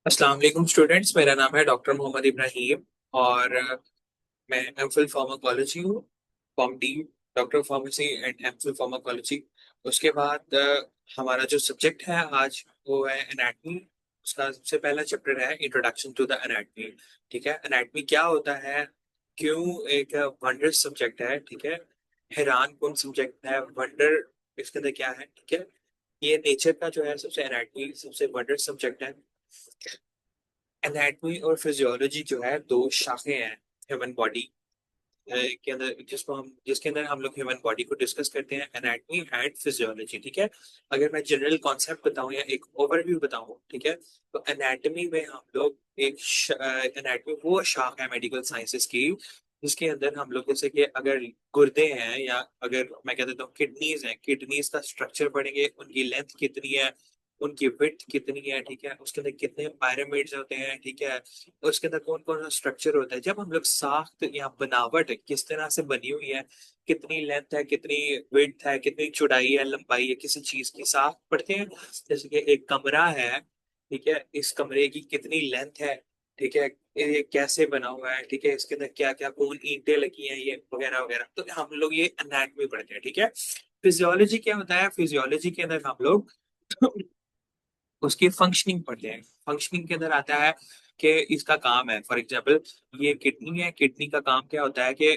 अस्सलाम वालेकुम स्टूडेंट्स। मेरा नाम है डॉक्टर मोहम्मद इब्राहिम और मैं एमफिल फार्माकोलॉजी हूँ। Form D, doctor pharmacy and MPhil pharmacology. उसके बाद हमारा जो सब्जेक्ट है आज वो है एनाटमी। उसका सबसे पहला चैप्टर है इंट्रोडक्शन टू द एनाटमी। ठीक है, एनाटमी क्या होता है, क्यों एक वंडर सब्जेक्ट है। ठीक है, हैरान कौन सब्जेक्ट है, वंडर इसके अंदर क्या है। ठीक है, ये नेचर का जो है सबसे एनाटमी सबसे वंडर सब्जेक्ट है। एनाटॉमी और फिजियोलॉजी जो है दो शाखें हैं ह्यूमन बॉडी के अंदर, जिसके अंदर हम लोग ह्यूमन बॉडी को डिस्कस करते हैं, एनाटॉमी एंड फिजियोलॉजी। ठीक है, अगर मैं जनरल कॉन्सेप्ट बताऊं या एक ओवरव्यू बताऊं, ठीक है, तो एनाटॉमी में हम लोग एनाटॉमी वो शाख है मेडिकल साइंसेस की जिसके अंदर हम लोग जैसे कि अगर गुर्दे हैं या अगर मैं कह देता हूँ किडनीज हैं, किडनीज का स्ट्रक्चर पढ़ेंगे, उनकी लेंथ कितनी है, उनकी विड्थ कितनी है। ठीक है, उसके अंदर कितने पायरामिड्स होते हैं। ठीक है, उसके अंदर कौन कौन सा स्ट्रक्चर होता है, जब हम लोग साख्त या बनावट किस तरह से बनी हुई है, कितनी लेंथ है, कितनी विड्थ है, कितनी चौड़ाई है, लंबाई है, किसी चीज की साख्त पढ़ते हैं। जैसे कि एक कमरा है, ठीक है, इस कमरे की कितनी लेंथ है, ठीक है, ये कैसे बना हुआ है, ठीक है, इसके अंदर क्या क्या कौन ईंटें लगी हैं, ये वगैरह वगैरह, तो हम लोग ये एनाटॉमी पढ़ते हैं। ठीक है, फिजियोलॉजी क्या होता है, फिजियोलॉजी के अंदर हम लोग उसकी फंक्शनिंग पढ़ते हैं। फंक्शनिंग के अंदर आता है कि इसका काम है, फॉर एग्जांपल ये किडनी है, किडनी का काम क्या होता है कि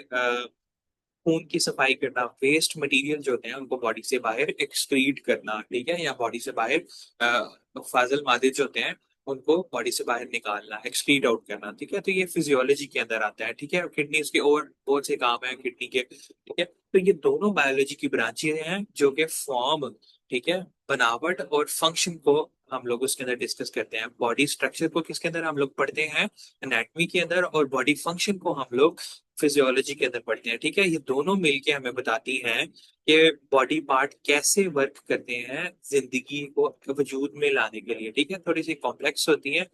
खून की सफाई करना, वेस्ट मटेरियल जो होते हैं उनको बॉडी से बाहर एक्सक्रीट करना। ठीक है, या बॉडी से बाहर फाजल मादे जो होते हैं उनको बॉडी से बाहर निकालना, एक्सक्रीट आउट करना। ठीक है, तो ये फिजियोलॉजी के अंदर आता है। ठीक है, किडनी उसके और बहुत से काम है किडनी के। ठीक है, तो ये दोनों बायोलॉजी की ब्रांचेज हैं जो कि फॉर्म, ठीक है, बनावट और फंक्शन को हम लोग उसके अंदर डिस्कस करते हैं। बॉडी स्ट्रक्चर को किसके अंदर हम लोग पढ़ते हैं, एनाटॉमी के अंदर, और बॉडी फंक्शन को हम लोग फिजियोलॉजी के अंदर पढ़ते हैं। ठीक है, ये दोनों मिलके हमें बताती हैं कि बॉडी पार्ट कैसे वर्क करते हैं जिंदगी को वजूद में लाने के लिए। ठीक है, थोड़ी सी कॉम्प्लेक्स होती है।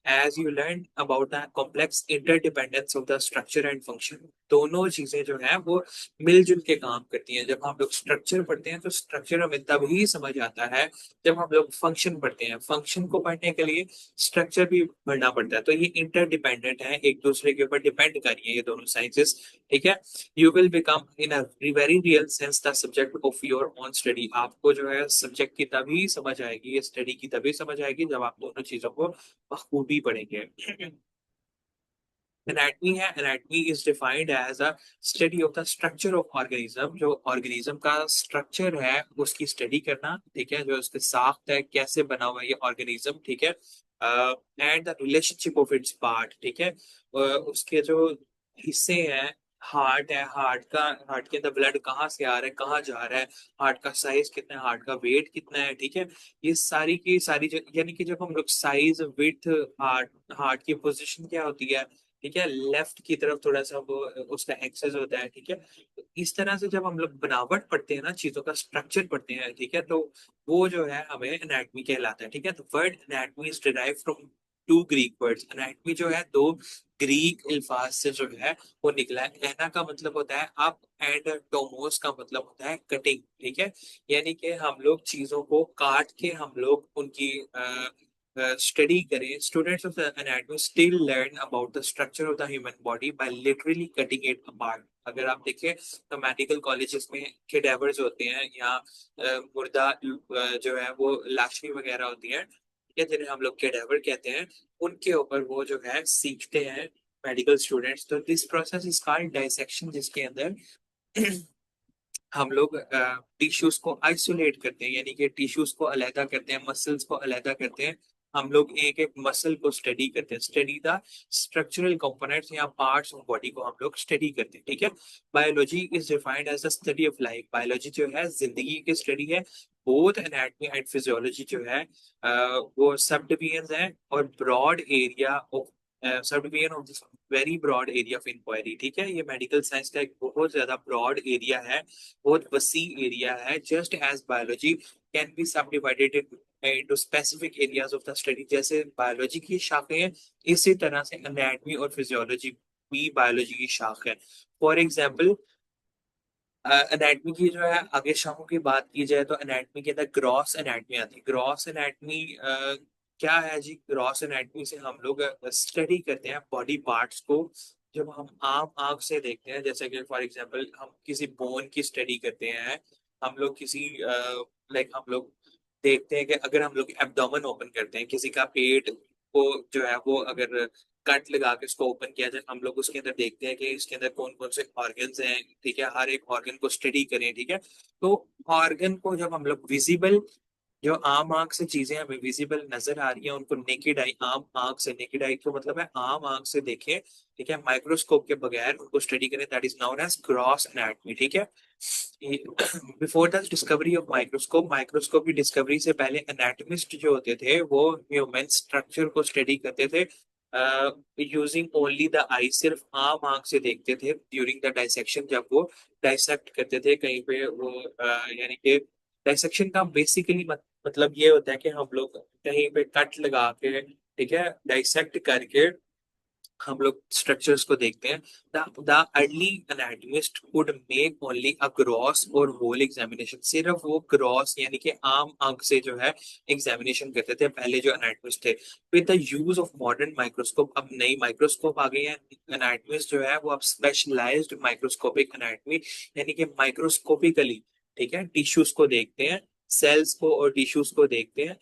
As you learn about the complex interdependence of the structure and function, दोनों चीजें जो है वो मिलजुल के काम करती हैं। जब हम लोग स्ट्रक्चर पढ़ते हैं तो स्ट्रक्चर हमें तभी समझ आता है जब हम लोग फंक्शन पढ़ते हैं। फंक्शन को पढ़ने के लिए स्ट्रक्चर भी पढ़ना पड़ता है, तो ये इंटरडिपेंडेंट है, एक दूसरे के ऊपर डिपेंड कर रही है ये दोनों साइंसेस। ठीक है, you will become in a very real sense the subject of your own study. आपको जो है सब्जेक्ट की तभी समझ आएगी, ये स्टडी की तभी समझ आएगी जब आप दोनों चीजों को बखूबी पढ़ेंगे। एनाटमी है, anatomy is defined as a study of the structure of organism. जो ऑर्गेनिज्म का स्ट्रक्चर है उसकी स्टडी करना। ठीक है, जो उसके साख्त है, कैसे बना हुआ है ये ऑर्गेनिज्म। ठीक है, and the relationship of its part. ठीक है, उसके जो हिस्से हैं, हार्ट है, हार्ट के अंदर ब्लड कहाँ से आ रहा है, कहाँ जा रहा है, हार्ट का साइज कितना है, हार्ट का वेट कितना है। ठीक है, ये सारी की सारी यानी कि जब हम लोग साइज, विड्थ, हार्ट हार्ट की पोजीशन क्या होती है, ठीक है, लेफ्ट की तरफ थोड़ा सा वो उसका एक्सेस होता है। ठीक है, तो इस तरह से जब हम लोग बनावट पढ़ते हैं ना, चीजों का स्ट्रक्चर पढ़ते हैं, ठीक है, तो वो जो है हमें एनाटॉमी कहलाता है। ठीक है, तो word anatomy is derive from two Greek words. Anatomy जो है दो ग्रीक अल्फाज से जो है वो निकला है। एना का मतलब होता है अप एंड टोमोस का मतलब होता है कटिंग। ठीक है, यानी कि हम लोग चीजों को काट के हम लोग उनकी स्टडी करें। Students of the anatomy still learn about the structure of the human body by literally cutting it apart. अगर आप देखें तो मेडिकल कॉलेजेस में कैडेवर्स होते हैं या मुर्दा जो है वो लाशें वगैरह होती हैं, ठीक है, जिन्हें हम लोग कैडेवर कहते हैं, उनके ऊपर वो जो है सीखते हैं मेडिकल स्टूडेंट्स। तो this process is called dissection, जिसके अंदर हम लोग टिश्यूज को आइसोलेट करते हैं, यानी कि टिश्यूज को अलहदा करते हैं, मसल्स को अलहदा करते हैं। हम लोग एक एक मसल को स्टडी करते हैं, स्टडी द स्ट्रक्चरल कंपोनेंट्स या पार्ट्स ऑफ बॉडी को हम लोग स्टडी करते हैं। ठीक है, biology is defined as the study of life. Biology जो है जिंदगी की स्टडी है। बोथ एनाटॉमी एंड फिजियोलॉजी जो है वो सब डिवीजन है और broad area of subdivision of this very broad area of inquiry. ठीक है, ये मेडिकल साइंस का एक बहुत ज्यादा ब्रॉड एरिया है, बहुत वसी एरिया है। Just as biology can be subdivided into specific areas of the study, जैसे बायोलॉजी की शाखें हैं, इसी तरह से एनाटॉमी और फिजियोलॉजी भी बायोलॉजी की शाख है। फॉर एग्जाम्पल एनाटॉमी की जो है आगे शाखों की बात की जाए तो एनाटॉमी के अंदर ग्रॉस एनाटॉमी आती है। ग्रॉस एनाटॉमी क्या है जी, ग्रॉस एनाटमी से हम लोग स्टडी करते हैं बॉडी पार्ट्स को। जब हम आम आंख से देखते हैं, जैसे कि फॉर एग्जांपल हम किसी बोन की स्टडी करते हैं, हम लोग किसी लाइक हम लोग देखते हैं कि अगर हम लोग एब्डोमेन ओपन करते हैं किसी का पेट को, जो है वो अगर कट लगा के उसको ओपन किया जाए, हम लोग उसके अंदर देखते हैं कि इसके अंदर कौन कौन से ऑर्गन्स हैं, ठीक है, हर एक ऑर्गन को स्टडी करें, ठीक है। तो ऑर्गन को जब हम लोग विजिबल, जो आम आंख से चीजें हमें विजिबल नजर आ रही है उनको नेकेड आई, आम आंख से, नेकेड आई तो मतलब है आम आंख से देखें, ठीक है, माइक्रोस्कोप के बगैर उनको स्टडी करें, that is known as gross anatomy, ठीक है। Before the discovery of microscope, microscope की डिस्कवरी से पहले एनाटमिस्ट जो होते थे वो ह्यूमन स्ट्रक्चर को स्टडी करते थे यूजिंग ओनली द आई, सिर्फ आम आंख से देखते थे ड्यूरिंग द डाइसेक्शन, जब वो डाइसेक्ट करते थे कहीं पे वो यानी कि डाइसेक्शन का बेसिकली मतलब ये होता है कि हम लोग कहीं पे कट लगा के, ठीक है, डाइसेक्ट करके हम लोग स्ट्रक्चर्स को देखते हैं। The early anatomist would make only a gross और होल एग्जामिनेशन, सिर्फ वो ग्रॉस यानी कि आम आंख से जो है एग्जामिनेशन करते थे पहले जो एनाटमिस्ट थे। With the use of modern microscope, अब नई माइक्रोस्कोप आ गई है, एनाटमिस्ट जो है वो अब स्पेशलाइज्ड माइक्रोस्कोपिक एनाटमी यानी कि माइक्रोस्कोपिकली, ठीक है, टिश्यूज को देखते हैं, सेल्स को और टिश्यूज को देखते हैं।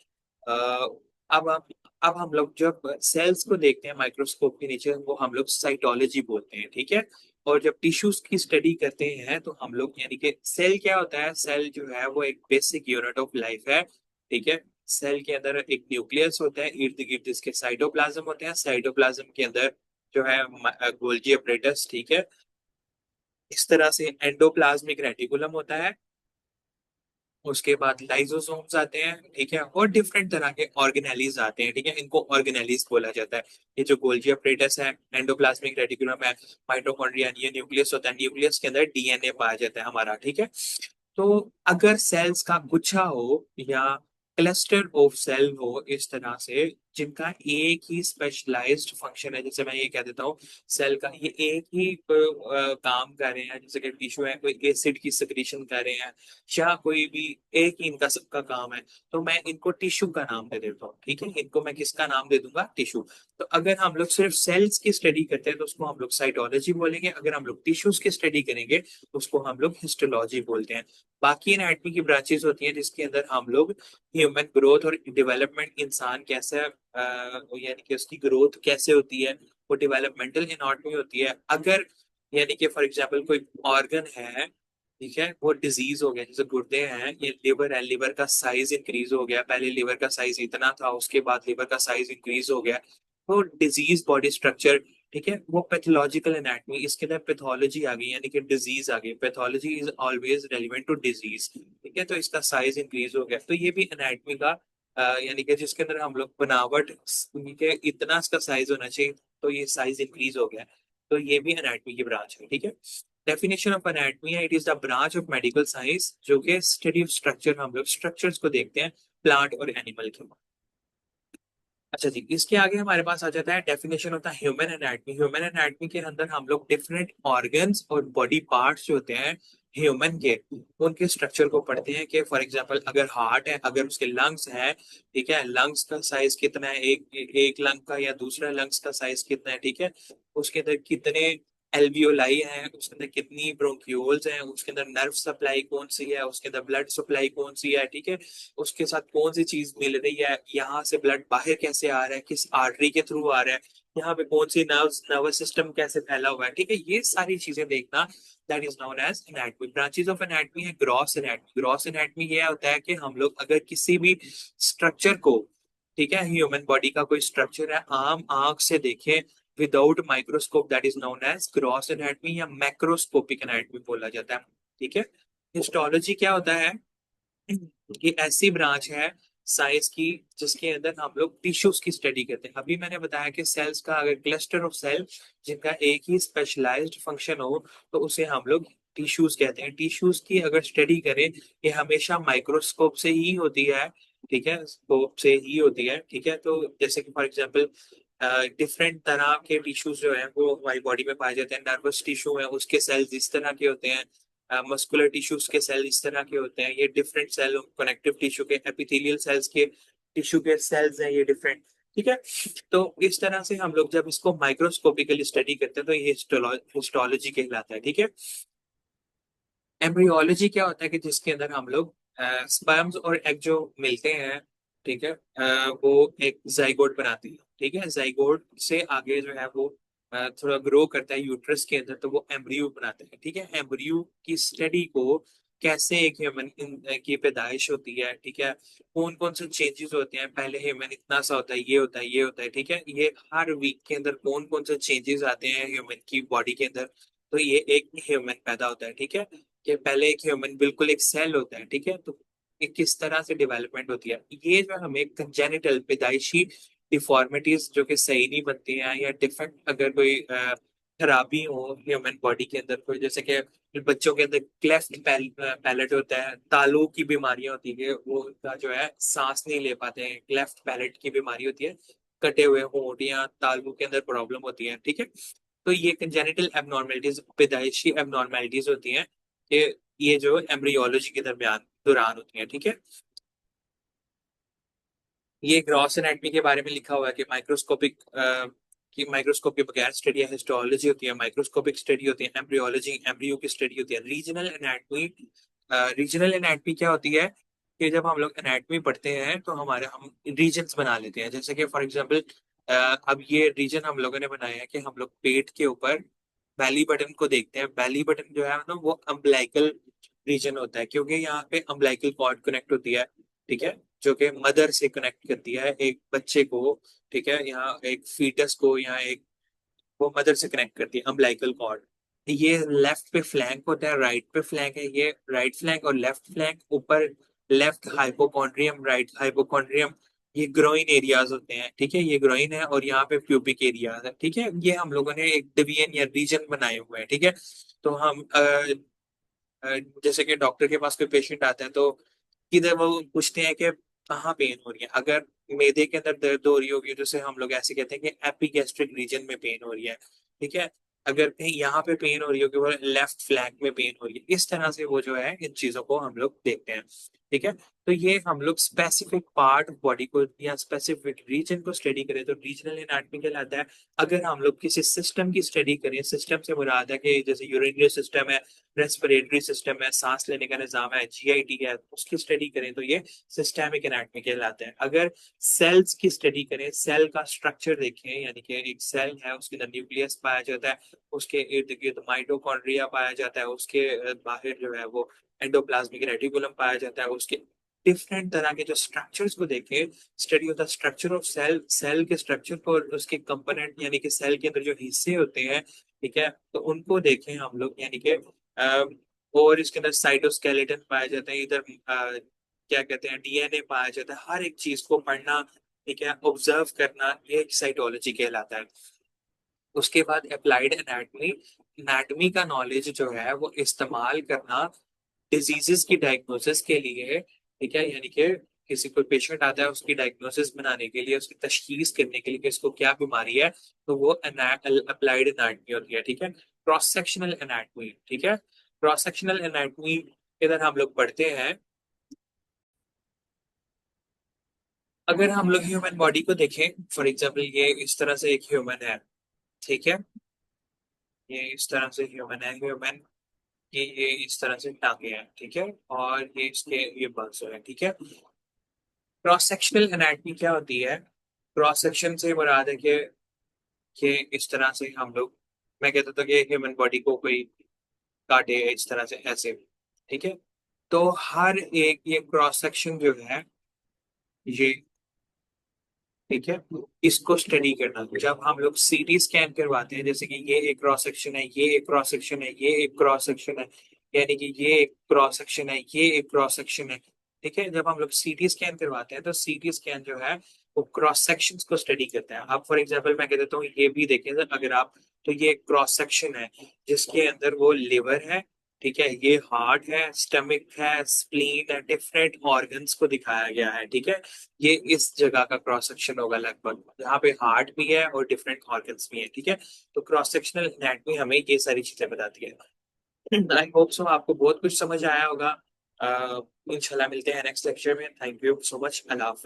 अब अब हम लोग जब सेल्स को देखते हैं माइक्रोस्कोप के नीचे वो हम लोग साइटोलॉजी बोलते हैं, ठीक है। और जब टिश्यूज की स्टडी करते हैं तो हम लोग यानी कि सेल क्या होता है, सेल जो है वो एक बेसिक यूनिट ऑफ लाइफ है, ठीक है। सेल के अंदर एक न्यूक्लियस होता है, इर्द गिर्द इसके साइटोप्लाज्म होते हैं, साइटोप्लाज्म के अंदर जो है गोल्गी अपरेटस, ठीक है। इस तरह से एंडोप्लाज्मिक रेटिकुलम होता है, उसके बाद लाइजोसोम्स आते हैं, ठीक है, और डिफरेंट तरह के ऑर्गेनेलीज आते हैं, ठीक है, इनको ऑर्गेनेलीज बोला जाता है। ये जो गोल्जी अपरेटस है, एंडोप्लाज्मिक रेटिकुलम है, माइटोकॉन्ड्रिया, ये न्यूक्लियस होता है, न्यूक्लियस के अंदर डीएनए पाया जाता है हमारा, ठीक है। तो अगर सेल्स का गुच्छा हो या क्लस्टर ऑफ सेल हो इस तरह से जिनका एक ही स्पेशलाइज्ड फंक्शन है, जैसे मैं ये कह देता हूँ सेल का ये एक ही काम कर रहे हैं, जैसे कि टिश्यू है कोई एसिड की सिक्रीशन कर रहे हैं या कोई भी एक ही इनका सबका काम है, तो मैं इनको टिश्यू का नाम दे देता हूँ, ठीक है, इनको मैं किसका नाम दे दूंगा, टिश्यू। तो अगर हम लोग सिर्फ सेल्स की स्टडी करते हैं तो उसको हम लोग साइटोलॉजी बोलेंगे, अगर हम लोग टिश्यूज की स्टडी करेंगे तो उसको हम लोग हिस्टोलॉजी बोलते हैं। बाकी एनाटमी की ब्रांचेस होती हैं जिसके अंदर हम लोग ह्यूमन ग्रोथ और डेवलपमेंट, इंसान कैसे यानी कि उसकी ग्रोथ कैसे होती है, वो डेवलपमेंटल एनाटमी होती है। अगर यानी कि फॉर एग्जांपल कोई ऑर्गन है, ठीक है, वो डिजीज हो गया, जैसे गुर्दे हैं, ये लिवर है, लिवर का साइज इंक्रीज हो गया, पहले लिवर का साइज इतना था उसके बाद लिवर का साइज इंक्रीज हो गया, तो डिजीज बॉडी स्ट्रक्चर, ठीक है, वो पैथोलॉजिकल एनाटमी, इसके अंदर पैथोलॉजी आ गई यानी कि डिजीज आ गई, pathology is always relevant to disease, ठीक है, तो इसका साइज इंक्रीज हो गया, तो ये भी एनाटमी का यानी कि जिसके अंदर हम लोग बनावट के इतना इसका साइज होना चाहिए, तो ये साइज इंक्रीज हो गया, तो ये भी एनाटमी की ब्रांच है, ठीक है। डेफिनेशन ऑफ एनाटमी है, it is the branch of medical science जो कि स्टडी ऑफ स्ट्रक्चर, हम लोग स्ट्रक्चर्स को देखते हैं प्लांट और एनिमल के। अच्छा जी, इसके आगे हमारे पास आ जाता है डेफिनेशन होता है ह्यूमन एनाटमी। ह्यूमन एनाटमी के अंदर हम लोग डिफरेंट ऑर्गन्स और बॉडी पार्ट्स जो होते हैं ह्यूमन के, उनके स्ट्रक्चर को पढ़ते हैं कि फॉर एग्जांपल अगर हार्ट है, अगर उसके लंग्स है, ठीक है, लंग्स का साइज कितना है, एक लंग का या दूसरा लंग्स का साइज कितना है, ठीक है, उसके अंदर कितने एल्वियोलाई हैं, उसके अंदर कितनी ब्रोंक्यूल्स हैं, उसके अंदर नर्व सप्लाई कौन सी है, उसके अंदर ब्लड सप्लाई कौन सी है, ठीक है, उसके साथ कौन सी चीज मिल रही है, यहाँ से ब्लड बाहर कैसे आ रहा है, किस आर्टरी के थ्रू आ रहा है, यहाँ पे कौन सी नर्वस सिस्टम कैसे फैला हुआ है, ठीक है, ये सारी चीजें देखना, that is known as anatomy. Branches of anatomy है ग्रॉस एनाटमी। ग्रॉस एनाटमी ये होता है कि हम लोग अगर किसी भी स्ट्रक्चर को, ठीक है, ह्यूमन बॉडी का कोई स्ट्रक्चर है, आम आंख से देखें without microscope, that is known as gross anatomy या मैक्रोस्कोपिक एनाटमी बोला जाता है, ठीक है। हिस्टोलॉजी क्या होता है, ये ऐसी ब्रांच है साइंस की जिसके अंदर हम लोग टिश्यूज की स्टडी करते हैं। अभी मैंने बताया कि सेल्स का अगर क्लस्टर ऑफ सेल जिनका एक ही स्पेशलाइज्ड फंक्शन हो तो उसे हम लोग टिश्यूज कहते हैं। टिश्यूज की अगर स्टडी करें ये हमेशा माइक्रोस्कोप से ही होती है, ठीक है, स्कोप से ही होती है, ठीक है। तो जैसे कि फॉर एग्जांपल डिफरेंट तरह के टिश्यूज जो है वो हमारी बॉडी में पाए जाते हैं। नर्वस टिश्यू है उसके सेल्स इस तरह के होते हैं, मस्कुलर टिश्यूज के सेल इस तरह के होते हैं, ये डिफरेंट सेल, कनेक्टिव टिश्यू के एपिथेलियल सेल्स के टिश्यू के सेल्स हैं ये डिफरेंट, ठीक है। तो इस तरह से हम लोग जब इसको माइक्रोस्कोपिकली स्टडी करते हैं तो ये हिस्टोलॉजी कहलाता है, ठीक है। एम्ब्रियोलॉजी क्या होता है कि जिसके अंदर हम लोग स्पर्म्स और एग जो मिलते हैं, ठीक है, वो एक जाइगोट बनाती है, ठीक है। जाइगोट से आगे जो है वो थोड़ा ग्रो करता है यूट्रस के अंदर, तो वो एम्ब्रियो बनाता है, ठीक है। एम्ब्रियो की स्टडी को कैसे एक ह्यूमन की पैदाइश होती है, ठीक है, कौन कौन से चेंजेस होते हैं, पहले ह्यूमन इतना सा होता है, ये होता है, ये होता है, ठीक है, ये हर वीक के अंदर कौन कौन से चेंजेस आते हैं ह्यूमन की बॉडी के अंदर, तो ये एक ह्यूमन पैदा होता है, ठीक है। कि पहले एक ह्यूमन बिल्कुल एक सेल होता है, ठीक है, तो ये किस तरह से डेवलपमेंट होती है, ये जो हमें कंजेनिटल पैदाइशी डिफॉर्मिटीज जो कि सही नहीं बनती हैं या डिफेक्ट अगर कोई खराबी हो ह्यूमन बॉडी के अंदर, कोई जैसे कि बच्चों के अंदर क्लेफ्ट पैलेट होता है, तालू की बीमारियां होती है, वो उनका जो है सांस नहीं ले पाते हैं, क्लेफ्ट पैलेट की बीमारी होती है, कटे हुए होंठ या तालू के अंदर प्रॉब्लम होती है, ठीक है। तो ये कंजेनिटल एबनॉर्मेलिटीज पैदाइशी एबनॉर्मेलिटीज होती हैं कि ये जो एम्ब्रियोलॉजी के दौरान होती है, ठीक है। ये ग्रॉस एनाटमी के बारे में लिखा हुआ है कि माइक्रोस्कोपिक कि माइक्रोस्कोप के बगैर स्टडी है, हिस्टोलॉजी होती है, माइक्रोस्कोपिक स्टडी होती है, एम्ब्रियोलॉजी एम्ब्रियो की स्टडी होती है, रीजनल एनाटमी। रीजनल एनाटमी क्या होती है कि जब हम लोग एनाटमी पढ़ते हैं तो हमारे हम रीजन्स बना लेते हैं, जैसे कि फॉर एग्जांपल अब ये रीजन हम लोगों ने बनाया है कि हम लोग पेट के ऊपर बेली बटन को देखते हैं, बेली बटन जो है ना वो अम्बलाइकल रीजन होता है, क्योंकि यहाँ पे अम्बलाइकल कॉर्ड कनेक्ट होती है, ठीक है, जो कि मदर से कनेक्ट करती है एक बच्चे को, ठीक है, यहाँ एक फीटस को, यहाँ एक वो मदर से कनेक्ट करती है अम्बलाइकल कॉर्ड। ये लेफ्ट पे फ्लैंक होता है, राइट पे फ्लैंक है, ये राइट फ्लैंक और लेफ्ट फ्लैंक, ऊपर लेफ्ट हाइपोकॉन्ड्रियम, राइट हाइपोकॉन्ड्रियम, ये ग्रोइन एरियाज होते हैं, ठीक है, ये ग्रोइन है और यहाँ पे प्यूबिक एरियाज है, ठीक है। ये हम लोगों ने एक डिवीजन या रीजन बनाए हुए हैं, ठीक है। तो हम जैसे कि डॉक्टर के पास कोई पेशेंट आता है तो किधर वो पूछते हैं कि कहाँ पेन हो रही है, अगर मैदे के अंदर दर्द हो रही होगी जैसे हम लोग ऐसे कहते हैं कि एपिगैस्ट्रिक रीजन में पेन हो रही है, ठीक है। अगर कहीं यहाँ पे पेन हो रही होगी वो लेफ्ट फ्लैंक में पेन हो रही है, इस तरह से वो जो है इन चीजों को हम लोग देखते हैं, ठीक है। तो ये हम लोग स्पेसिफिक पार्ट ऑफ बॉडी को या स्पेसिफिक रीजन को स्टडी करें तो रीजनल एनाटॉमी कहलाता है। अगर हम लोग किसी सिस्टम की स्टडी करें, सिस्टम से मुराद है कि जैसे यूरिनरी सिस्टम है, रेस्पिरेटरी सिस्टम है, सांस लेने का निजाम है, जीआईटी है, उसकी स्टडी करें तो ये सिस्टेमिक एनाटॉमी कहलाते हैं। अगर सेल्स की स्टडी करें, सेल का स्ट्रक्चर देखें, यानी कि एक सेल है उसके अंदर न्यूक्लियस पाया जाता है, उसके इर्द गिर्द माइटोकॉन्ड्रिया पाया जाता है, उसके बाहर जो है वो एंडोप्लाज्मिक रेटिकुलम पाया जाता है, उसके डिफरेंट तरह के जो स्ट्रक्चर्स को देखें, study of the structure of cell, cell के स्ट्रक्चर को और उसके कंपोनेंट यानी कि सेल के अंदर जो हिस्से होते हैं, ठीक है, तो उनको देखें हम लोग, यानी कि और इसके अंदर साइटोस्केलेटन पाया जाता है, इधर क्या कहते हैं डीएनए पाया जाता है, हर एक चीज को पढ़ना, ठीक है, ऑब्जर्व करना, ये एक साइटोलॉजी कहलाता है। उसके बाद अप्लाइड एनाटॉमी, एनाटॉमी का नॉलेज जो है वो इस्तेमाल करना डिजीजेस की डायग्नोसिस के लिए, ठीक है, यानी कि किसी कोई पेशेंट आता है उसकी डायग्नोसिस बनाने के लिए, उसकी तशखीस करने के लिए कि इसको क्या बीमारी है, तो वो अप्लाइड एनाटॉमी होती है, ठीक है। क्रॉस सेक्शनल एनाटॉमी, ठीक है, क्रॉस सेक्शनल एनाटॉमी इधर हम लोग पढ़ते हैं। अगर हम लोग ह्यूमन बॉडी को देखें, फॉर एग्जाम्पल ये इस तरह से एक ह्यूमन है, ठीक है, ये इस तरह से ह्यूमन है, ह्यूमन ये इस तरह से टांगे हैं, ठीक है, और ये इसके ये बल्स है, ठीक है। क्रॉस सेक्शनल एनाटॉमी क्या होती है, क्रॉस सेक्शन से मुराद है कि इस तरह से हम लोग, मैं कहता था कि ह्यूमन बॉडी को कोई काटे इस तरह से ऐसे, ठीक है, तो हर एक ये क्रॉस सेक्शन जो है ये, ठीक है, इसको स्टडी करना, जब हम लोग सीटी स्कैन करवाते हैं, जैसे कि ये एक क्रॉस सेक्शन है, ये एक क्रॉस सेक्शन है, ये एक क्रॉस सेक्शन है, यानी कि ये एक क्रॉस सेक्शन है, ये एक क्रॉस सेक्शन है, ठीक है, जब हम लोग सीटी स्कैन करवाते हैं तो सीटी स्कैन जो है वो क्रॉस सेक्शंस को स्टडी करता है। अब फॉर एग्जांपल मैं कह देता हूँ ये भी देखें अगर आप, तो ये क्रॉस सेक्शन है जिसके अंदर वो लिवर है, ठीक है, ये हार्ट है, स्टमक है, स्प्लीन है, डिफरेंट ऑर्गन्स को दिखाया गया है, ठीक है। ये इस जगह का क्रॉस सेक्शन होगा लगभग, यहाँ पे हार्ट भी है और डिफरेंट ऑर्गन्स भी है, ठीक है। तो क्रॉस सेक्शनल एनाटॉमी हमें ये सारी चीजें बताती है। आई होप सो आपको बहुत कुछ समझ आया होगा। इंशाल्लाह मिलते हैं नेक्स्ट लेक्चर में। Thank you so much, Allah Hafiz.